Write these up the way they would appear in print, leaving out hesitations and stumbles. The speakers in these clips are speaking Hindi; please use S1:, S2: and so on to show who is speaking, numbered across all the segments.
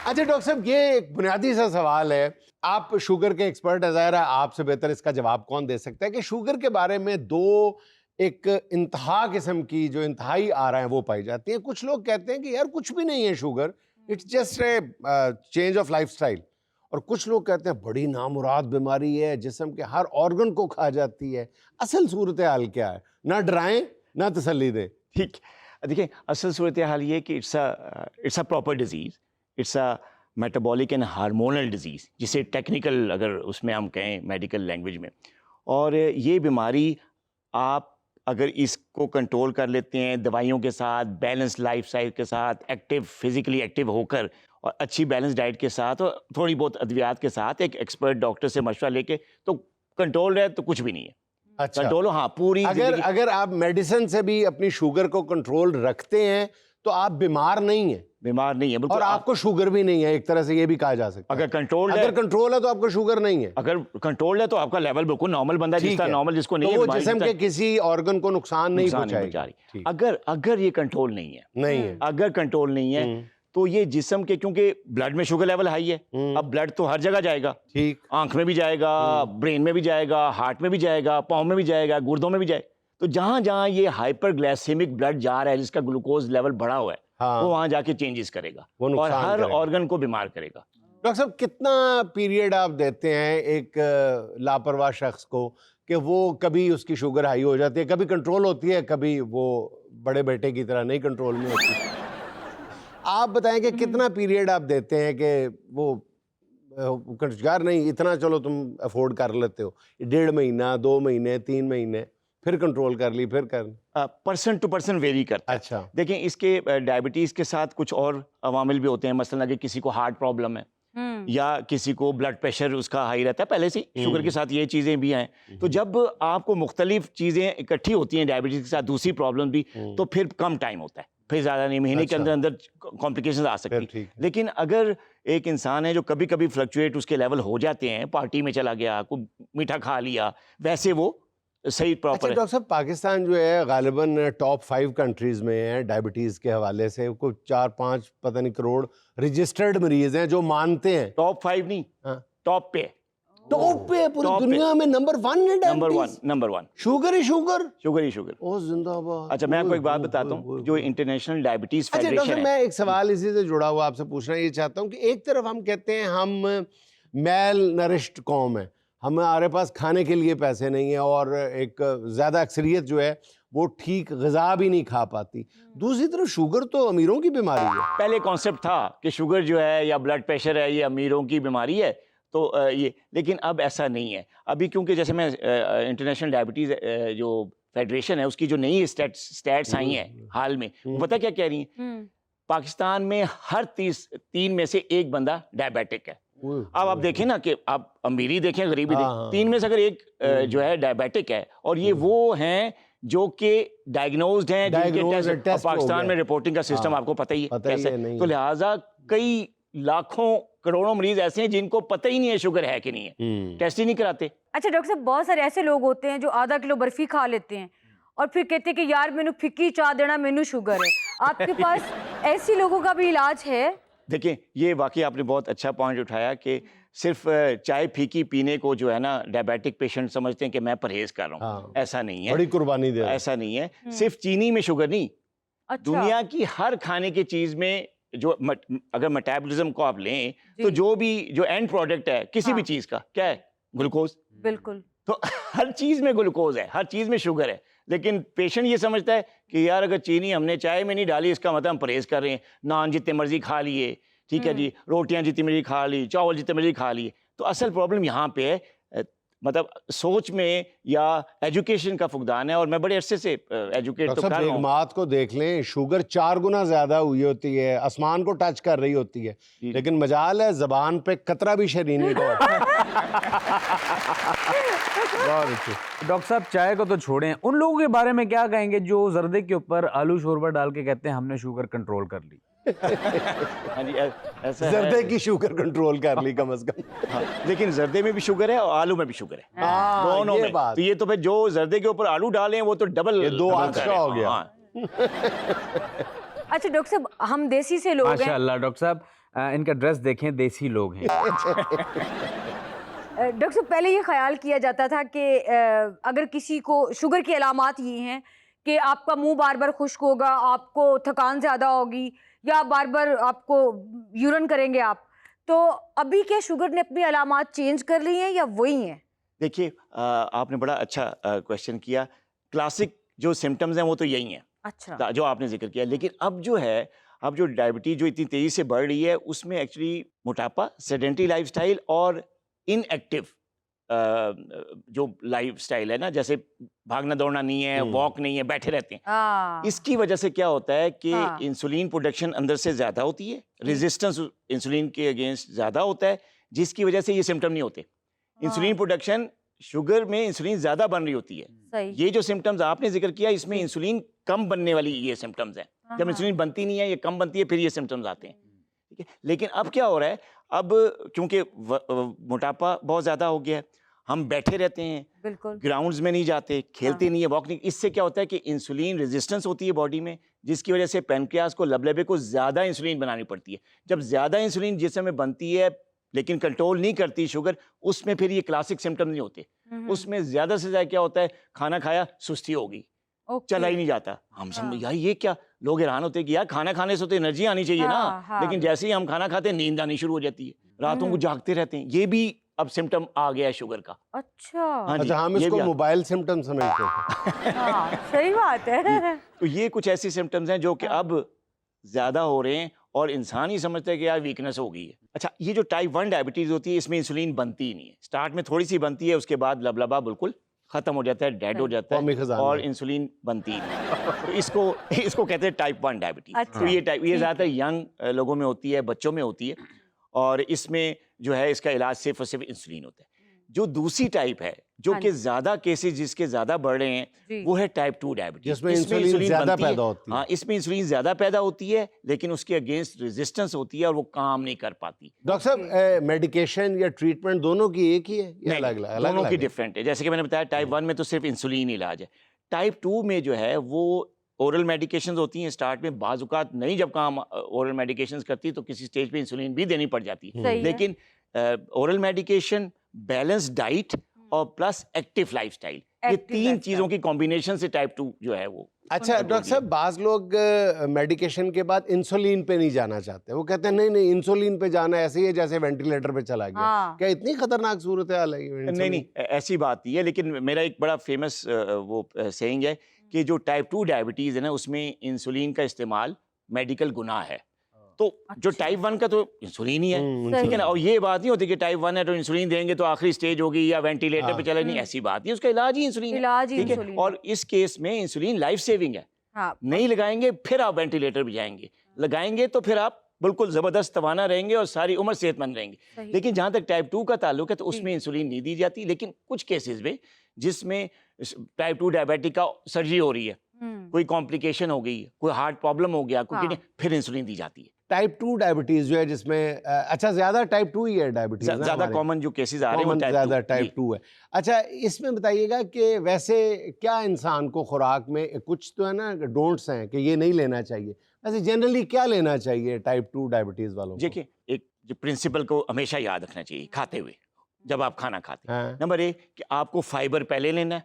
S1: अच्छा डॉक्टर साहब, ये एक बुनियादी सा सवाल है, आप शुगर के एक्सपर्ट है, ज़ाहिर है आपसे बेहतर इसका जवाब कौन दे सकता है कि शुगर के बारे में दो एक इंतहा किस्म की जो इंतहाई आ रहा है वो पाई जाती है। कुछ लोग कहते हैं कि यार कुछ भी नहीं है sugar, it's just a change of lifestyle. और कुछ लोग कहते हैं बड़ी नामुराद बीमारी है, जिस्म के हर ऑर्गन को खा जाती है। असल सूरत हाल क्या है? ना डराएं ना तसल्ली दें।
S2: ठीक, देखिए असल सूरत हाल ये कि it's a proper disease, it's a metabolic and hormonal disease, जिसे टेक्निकल अगर उसमें हम कहें मेडिकल लैंग्वेज में। और ये बीमारी आप अगर इसको कंट्रोल कर लेते हैं दवाइयों के साथ, बैलेंस लाइफस्टाइल के साथ, एक्टिव फिजिकली एक्टिव होकर और अच्छी बैलेंस डाइट के साथ और थोड़ी बहुत अद्वियात के साथ एक एक्सपर्ट डॉक्टर से मशवरा लेके तो कंट्रोल है, तो कुछ भी नहीं है।
S1: अच्छा,
S2: कंट्रोल हाँ पूरी
S1: अगर आप मेडिसिन से भी अपनी शुगर को कंट्रोल रखते हैं तो आप बीमार नहीं हैं।
S2: बीमार नहीं है
S1: और आपको शुगर भी नहीं है, एक तरह से ये भी कहा जा सकता है।
S2: अगर कंट्रोल
S1: है तो आपको शुगर नहीं है।
S2: अगर कंट्रोल है तो आपका लेवल बिल्कुल नॉर्मल बंदा जिसका नॉर्मल, जिसको नहीं
S1: तो
S2: है
S1: वो जिस्म के किसी ऑर्गन को नुकसान नहीं पहुंचाएगी।
S2: अगर ये कंट्रोल नहीं है, अगर कंट्रोल नहीं है तो ये जिस्म के, क्योंकि ब्लड में शुगर लेवल हाई है, अब ब्लड तो हर जगह जाएगा,
S1: ठीक,
S2: आंख में भी जाएगा, ब्रेन में भी जाएगा, हार्ट में भी जाएगा, पाँव में भी जाएगा, गुर्दों में भी जाएगा। तो जहां जहां ये हाइपरग्लाइसेमिक ब्लड जा रहा है, जिसका ग्लूकोज लेवल बढ़ा हुआ है, वो वहां जाके चेंजेस करेगा और हर ऑर्गन को बीमार करेगा।
S1: डॉक्टर साहब, कितना पीरियड आप देते हैं एक लापरवाह शख्स को कि वो कभी उसकी शुगर हाई हो जाती है, कभी कंट्रोल होती है, कभी वो बड़े बेटे की तरह नहीं कंट्रोल में होती? आप बताएं कि कितना पीरियड आप देते हैं कि वो यार नहीं इतना, चलो तुम अफोर्ड कर लेते हो, 1.5 महीना, 2 महीने, 3 महीने, फिर कंट्रोल कर ली, फिर कर।
S2: पर्सन टू पर्सन वेरी करता है।
S1: अच्छा,
S2: देखें इसके डायबिटीज़ के साथ कुछ और अवामिल भी होते हैं। मसलन अगर किसी को हार्ट प्रॉब्लम है या किसी को ब्लड प्रेशर उसका हाई रहता है पहले से, शुगर के साथ ये चीज़ें भी हैं, तो जब आपको मुख्तलिफ चीज़ें इकट्ठी होती हैं डायबिटीज़ के साथ दूसरी प्रॉब्लम भी, तो फिर कम टाइम होता है, फिर ज़्यादा नहीं, महीने के अंदर अंदर कॉम्प्लिकेशन आ सकती है। लेकिन अगर एक इंसान है जो कभी कभी फ्लक्चुएट उसके लेवल हो जाते हैं, पार्टी में चला गया, कोई मीठा खा लिया, वैसे वो सही प्रॉपर।
S1: अच्छा डॉक्टर साहब, पाकिस्तान जो है गालिबन टॉप 5 कंट्रीज में है डायबिटीज के हवाले से। कोई 4-5 पता नहीं करोड़ रजिस्टर्ड मरीज हैं जो मानते हैं।
S2: टॉप 5 नहीं, टॉप पे,
S1: टॉप पे पूरी दुनिया में नंबर 1 है डायबिटीज।
S2: नंबर 1
S1: शुगर ही शुगर।
S2: ओ
S1: जिंदाबाद।
S2: अच्छा, मैं आपको एक बात बताता हूँ, जो इंटरनेशनल डायबिटीज फेडरेशन है।
S1: अच्छा डॉक्टर, मैं एक सवाल इसी से जुड़ा हुआ आपसे पूछना ये चाहता हूँ कि एक तरफ हम कहते हैं हम मेल नरिश्ड कौम है, हमारे पास खाने के लिए पैसे नहीं है और एक ज़्यादा अक्सरियत जो है वो ठीक ग़िज़ा भी नहीं खा पाती। दूसरी तरफ शुगर तो अमीरों की बीमारी है।
S2: पहले कॉन्सेप्ट था कि शुगर जो है या ब्लड प्रेशर है ये अमीरों की बीमारी है, तो ये, लेकिन अब ऐसा नहीं है अभी, क्योंकि जैसे मैं इंटरनेशनल डायबिटीज़ जो फेडरेशन है उसकी जो नई स्टैट्स आई हैं हाल में, वो पता क्या कह रही हैं? पाकिस्तान में हर 3 में से 1 बंदा डायबिटिक है। अब आप देखें ना कि आप अमीरी देखें, गरीबी देखें, 3 में से अगर 1 जो है डायबिटिक है, और ये वो हैं जो कि डायग्नोज्ड हैं, जिनके टेस्ट पाकिस्तान में रिपोर्टिंग का सिस्टम आपको पता ही है कैसे, तो लिहाजा कई लाखों करोड़ों मरीज ऐसे हैं जिनको पता ही नहीं है शुगर है कि नहीं है, टेस्ट ही नहीं कराते।
S3: अच्छा डॉक्टर साहब, बहुत सारे ऐसे लोग होते हैं जो आधा किलो बर्फी खा लेते हैं और फिर कहते हैं कि यार मैनू फिक्की चाह देना, मैनू शुगर है। आपके पास ऐसी लोगों का भी इलाज है?
S2: देखिए ये वाकई आपने बहुत अच्छा पॉइंट उठाया कि सिर्फ चाय फीकी पीने को जो है ना डायबिटिक पेशेंट समझते हैं कि मैं परहेज कर रहा हूँ। ऐसा नहीं है,
S1: बड़ी कुर्बानी दे, ऐसा
S2: नहीं है। सिर्फ चीनी में शुगर नहीं, दुनिया की हर खाने की चीज में जो अगर मेटाबॉलिज्म को आप लें तो जो एंड प्रोडक्ट है किसी भी चीज का क्या है? ग्लूकोज।
S3: बिल्कुल।
S2: तो हर चीज में ग्लूकोज है, हर चीज में शुगर है, लेकिन पेशेंट ये समझता है कि यार अगर चीनी हमने चाय में नहीं डाली इसका मतलब हम परहेज कर रहे हैं, नान जितने मर्जी खा लिए, ठीक है जी, रोटियां जितनी मर्जी खा ली, चावल जितने मर्जी खा लिए। तो असल प्रॉब्लम यहाँ पे है मतलब सोच में या एजुकेशन का फुकदान है, और मैं बड़े अरसे से एजुकेट तो कर रहा हूं।
S1: बात को देख लें, शुगर 4 गुना ज्यादा हुई होती है, आसमान को टच कर रही होती है, लेकिन मजाल है जबान पे कतरा भी शरीनी को।
S4: डॉक्टर साहब, चाय को तो छोड़ें, उन लोगों के बारे में क्या कहेंगे जो जर्दे के ऊपर आलू शोरबा डाल के कहते हैं हमने शुगर कंट्रोल कर ली?
S2: हाँ जी, ऐसा
S1: जर्दे की शुगर कंट्रोल कर ली कम से कम।
S2: हाँ, लेकिन जर्दे में भी शुगर है और आलू में भी शुगर है, दोनों में। तो ये तो फिर जो जर्दे के ऊपर आलू डाले हैं वो तो डबल,
S1: ये 2 हादसा हो गया।
S3: अच्छा डॉक्टर साहब, हम देसी से लोग हैं।
S4: माशाअल्लाह डॉक्टर साहब, इनका ड्रेस देखें, देसी लोग हैं।
S3: डॉक्टर साहब, पहले ये ख्याल किया जाता था कि अगर किसी को शुगर की अलामात ये हैं कि आपका मुंह बार बार खुश्क होगा, आपको थकान ज़्यादा होगी, या बार बार आपको यूरिन करेंगे आप, तो अभी क्या शुगर ने अपनी अलामात चेंज कर ली हैं या वही हैं?
S2: देखिए, आपने बड़ा अच्छा क्वेश्चन किया। क्लासिक जो सिम्टम्स हैं वो तो यही हैं
S3: अच्छा।
S2: जो आपने जिक्र किया, लेकिन अब जो है, अब जो डायबिटीज जो इतनी तेजी से बढ़ रही है उसमें एक्चुअली मोटापा, सेडेंटरी लाइफस्टाइल और इनएक्टिव जो लाइफस्टाइल है ना, जैसे भागना दौड़ना नहीं है, वॉक नहीं है, बैठे रहते हैं, इसकी वजह से क्या होता है कि इंसुलिन प्रोडक्शन अंदर से ज़्यादा होती है, रेजिस्टेंस इंसुलिन के अगेंस्ट ज़्यादा होता है, जिसकी वजह से ये सिम्टम नहीं होते। इंसुलिन प्रोडक्शन, शुगर में इंसुलिन ज़्यादा बन रही होती है।
S3: सही।
S2: ये जो सिम्टम्स आपने जिक्र किया, इसमें इंसुलिन कम बनने वाली ये सिम्टम्स हैं। जब इंसुलिन बनती नहीं है, ये कम बनती है, फिर ये सिम्टम्स आते हैं। ठीक है, लेकिन अब क्या हो रहा है, अब क्योंकि मोटापा बहुत ज़्यादा हो गया है, हम बैठे रहते हैं,
S3: बिल्कुल
S2: ग्राउंड्स में नहीं जाते, खेलते नहीं है, वॉक नहीं, इससे क्या होता है कि इंसुलिन रेजिस्टेंस होती है बॉडी में, जिसकी वजह से पेनक्रियास को, लबलेबे को ज़्यादा इंसुलिन बनानी पड़ती है। जब ज़्यादा इंसुलिन जिसम में बनती है लेकिन कंट्रोल नहीं करती शुगर, उसमें फिर ये क्लासिक सिम्टम नहीं होते। उसमें ज़्यादा से ज़्यादा क्या होता है, खाना खाया, सुस्ती होगी, चला ही नहीं जाता। हम समझ यार ये क्या, लोग हैरान होते हैं कि यार खाना खाने से तो एनर्जी आनी चाहिए ना, लेकिन जैसे ही हम खाना खाते हैं नींद आनी शुरू हो जाती है, रातों को जागते रहते हैं। ये भी अब सिम्टम आ गया है शुगर का।
S3: अच्छा।
S2: हाँ जी,
S1: अच्छा, हम
S2: ये
S1: इसको
S2: भी
S1: मोबाइल सिम्टम समझते हैं।
S3: हाँ, सही बात है।
S2: तो ये कुछ ऐसी सिम्टम्स हैं जो कि अब ज़्यादा हो रहे हैं और इंसान ही समझता है कि यार वीकनेस हो गई है। अच्छा, ये जो टाइप 1 डायबिटीज़ होती है, इसमें इंसुलिन बनती ही नहीं है। स्टार्ट में थोड़ी सी बनती है, उसके बाद लबलबा बिल्कुल ख़त्म हो जाता है, डेड हो जाता
S1: कौमी
S2: है
S1: खजाना
S2: और
S1: है।
S2: इंसुलिन बनती ही नहीं। तो इसको कहते हैं टाइप 1 डायबिटीज़।
S3: अच्छा,
S2: तो ये ज़्यादातर यंग लोगों में होती है, बच्चों में होती है, और इसमें जो है इसका इलाज सिर्फ और सिर्फ इंसुलिन होता है। जो दूसरी टाइप है, जो कि ज़्यादा केसेस जिसके ज़्यादा बढ़ रहे हैं, वो है टाइप 2 डायबिटीज़,
S1: जिसमें इंसुलिन ज़्यादा
S2: बनती है।
S1: पैदा होती है।
S2: हाँ, इसमें इंसुलिन ज़्यादा पैदा होती है, लेकिन उसके अगेंस्ट रेजिस्टेंस होती है और वो काम नहीं कर पाती।
S1: डॉक्टर साहब, मेडिकेशन या ट्रीटमेंट दोनों की एक ही है या अलग अलग?
S2: दोनों की डिफरेंट है। जैसे कि मैंने बताया, टाइप 1 में तो सिर्फ इंसुलिन इलाज है। टाइप 2 में जो है वो ओरल मेडिकेशंस होती हैं स्टार्ट में, बाज़-औक़ात नहीं जब काम ओरल मेडिकेशंस करती तो किसी स्टेज पे इंसुलिन भी देनी पड़ जाती है।
S3: सही है।
S2: लेकिन ओरल मेडिकेशन, बैलेंस डाइट और प्लस एक्टिव लाइफस्टाइल, ये
S3: एक्टिव
S2: 3
S3: लाइफस्टाइल।
S2: चीज़ों की कॉम्बिनेशन से टाइप 2 जो है वो।
S1: अच्छा डॉक्टर साहब, बाज़ लोग मेडिकेशन के बाद इंसुलिन पे नहीं जाना चाहते। वो कहते हैं नहीं नहीं, इंसुलिन पे जाना ऐसे ही है जैसे वेंटिलेटर पे चला गया।
S3: हाँ।
S1: क्या इतनी खतरनाक सूरत हाल है ये
S2: नहीं नहीं, ऐसी बात नहीं है, लेकिन मेरा एक बड़ा फेमस वो सेइंग है कि जो टाइप 2 डायबिटीज़ है ना, उसमें इंसुलिन का इस्तेमाल मेडिकल गुनाह है। तो जो टाइप 1 का तो इंसुलिन ही है, ठीक है ना। और ये बात नहीं होती कि टाइप 1 है तो इंसुलिन देंगे तो आखिरी स्टेज होगी या वेंटिलेटर पे चले, नहीं, ऐसी बात नहीं। उसका इलाज ही इंसुलिन है,
S3: इलाज ही
S2: ठीक है।
S3: इंसुलिन
S2: और इस केस में इंसुलिन लाइफ सेविंग है।
S3: हाँ,
S2: नहीं लगाएंगे फिर आप वेंटिलेटर पे जाएंगे, लगाएंगे तो फिर आप बिल्कुल ज़बरदस्त तवाना रहेंगे और सारी उम्र सेहतमंद रहेंगे।
S3: सही।
S2: लेकिन जहाँ तक टाइप 2 का ताल्लुक है तो उसमें इंसुलिन नहीं दी जाती, लेकिन कुछ केसेस में जिसमें टाइप 2 डायबिटिक का सर्जरी हो रही है, कोई कॉम्प्लिकेशन हो गई, कोई हार्ट प्रॉब्लम हो गया, कोई किडनी, फिर इंसुलिन दी जाती है।
S1: टाइप 2 डायबिटीज जो है जिसमें अच्छा ज्यादा टाइप 2 ही है डायबिटीज ना
S2: ज़्यादा
S1: हमारे?
S2: कॉमन जो केसेस आ रहे हैं वो
S1: कॉमन ज्यादा टाइप 2 है। अच्छा, इसमें बताइएगा कि वैसे क्या इंसान को खुराक में कुछ तो है ना डोंट्स हैं कि ये नहीं लेना चाहिए, वैसे जनरली क्या लेना चाहिए टाइप 2 डायबिटीज वालों को?
S2: देखिए, एक जो प्रिंसिपल को हमेशा याद रखना चाहिए खाते हुए, जब आप खाना खाते हैं,
S1: हाँ।
S2: नंबर 1 कि आपको फाइबर पहले लेना है।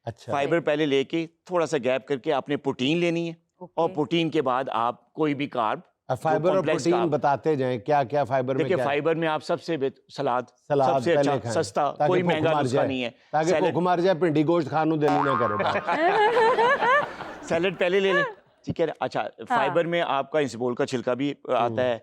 S1: अच्छा,
S2: फाइबर पहले लेके थोड़ा सा गैप करके आपने प्रोटीन लेनी है, और प्रोटीन के बाद आप कोई भी कार्ब,
S1: फाइबर और प्रोटीन बताते जाएं क्या क्या फाइबर में
S2: देखिए
S1: क्या?
S2: फाइबर में आप सबसे सलाद
S1: सलाद
S2: सबसे
S1: पहले
S2: अच्छा,
S1: खाएं,
S2: सस्ता,
S1: ताकि
S2: कोई
S1: भूख
S2: महंगा
S1: मार
S2: नुस्खा
S1: जाए,
S2: नहीं है।
S1: ताकि
S2: सैलेड-
S1: भूख मार जाए, भिंडी गोश्त खानू दिल ना करे।
S2: सैलेड पहले ले लें, ठीक है। अच्छा, फाइबर में आपका इसबगोल का छिलका भी आता है,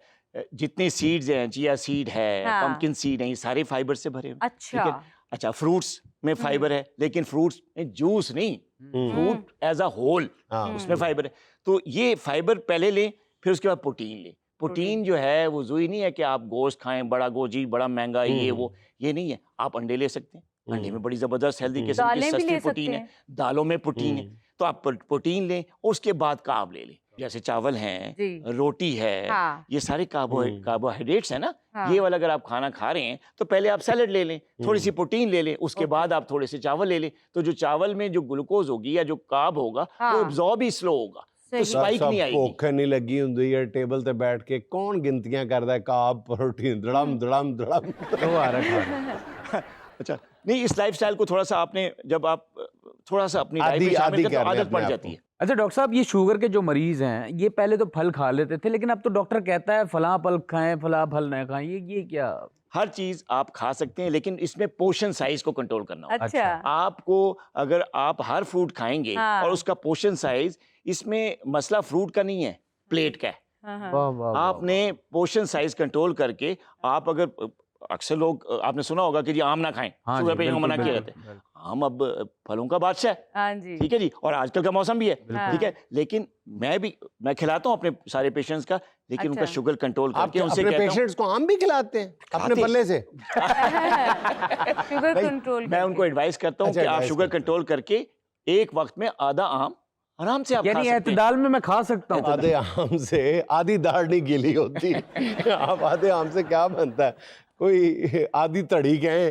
S2: जितने सीड्स हैं, चिया सीड है, पंपकिन सीड है, ये सारे फाइबर से भरे हैं, ठीक है। अच्छा, फ्रूट्स में फाइबर है, लेकिन फ्रूट्स में जूस नहीं, फ्रूट एज अ होल, उसमें फाइबर है। तो ये फाइबर पहले लें, फिर उसके बाद प्रोटीन लें। प्रोटीन जो है वो ज़रूरी नहीं है कि आप गोश्त खाएं, बड़ा गोजी, बड़ा महंगा, ये नहीं है। आप अंडे ले सकते हैं, अंडे में बड़ी ज़बरदस्त हेल्दी किस्म की
S3: दालें भी
S2: सस्ती
S3: ले
S2: प्रोटीन
S3: सकते
S2: है, दालों में प्रोटीन है, तो आप प्रोटीन लें, और उसके बाद कार्ब ले लें। जैसे चावल हैं, रोटी है, ये सारे कार्बोहाइड्रेट्स हैं ना, ये वाला अगर आप खाना खा रहे हैं तो पहले आप सैलेड ले लें, थोड़ी सी प्रोटीन ले लें, उसके बाद आप थोड़े से चावल ले लें, तो जो चावल में जो ग्लूकोज होगी या जो कार्ब होगा वो एब्जॉर्ब ही स्लो होगा, तो स्पाइक नहीं आएगी।
S1: ਭੁੱਖ ਨਹੀਂ ਲੱਗੀ ਹੁੰਦੀ ਹੈ ਟੇਬਲ ਤੇ ਬੈਠ ਕੇ ਕੌਣ ਗਿਣਤੀਆਂ ਕਰਦਾ ਹੈ ਕਾਬ प्रोटीन धड़म धड़म धड़म
S4: तो आ रखा है।
S2: अच्छा नहीं, इस लाइफस्टाइल को थोड़ा सा आपने जब आप थोड़ा सा अपनी लाइफ में शामिल
S1: आदी
S2: करते हो,
S1: कर रहे हैं
S2: आदत पड़
S1: अपने आप
S2: जाती है।
S4: अच्छा डॉक्टर साहब, ये शुगर के जो मरीज हैं ये पहले तो फल खा लेते थे, लेकिन अब तो डॉक्टर कहता है फलां फल खाएं फलां फल न खाएं, ये क्या?
S2: हर चीज आप खा सकते हैं, लेकिन इसमें पोर्शन साइज को कंट्रोल करना होगा।
S3: अच्छा
S2: आपको अगर आप हर फ्रूट खाएंगे
S3: हाँ।
S2: और उसका पोर्शन साइज, इसमें मसला फ्रूट का नहीं है, प्लेट का है।
S3: हाँ, हाँ।
S4: वाह वाह वाह,
S2: आपने पोर्शन साइज कंट्रोल करके, आप अगर अक्सर लोग आपने सुना होगा कि जी आम ना खाएं,
S4: हाँ
S2: शुगर
S4: जी,
S2: पे मना किया
S4: बिल्कुल,
S2: जाता है। हम अब फलों का बादशाह है,
S3: हाँ जी
S2: ठीक है जी, और आजकल का मौसम भी है,
S3: हाँ।
S2: ठीक है, लेकिन मैं खिलाता हूँ अपने सारे पेशेंट्स का, लेकिन उनका
S3: अच्छा।
S2: शुगर कंट्रोल
S1: आप
S2: करके उनसे
S1: अपने
S2: कहता हूँ,
S1: पेशेंट्स को आम भी खिलाते हैं अपने
S2: खाते।
S1: पल्ले से
S3: शुगर
S2: भाई,
S3: कंट्रोल
S2: मैं उनको एडवाइस करता हूँ
S1: अच्छा,
S2: कि आप
S1: advice
S2: शुगर
S1: करते हैं।
S2: कंट्रोल करके एक वक्त में आधा आम आराम से आप खा
S4: यानी
S2: सकते हैं।
S4: एतदाल में मैं खा सकता हूँ।
S1: आधे आम से आधी दाढ़ नहीं गीली होती आप आधे आम से क्या बनता है, कोई आधी तड़ी गए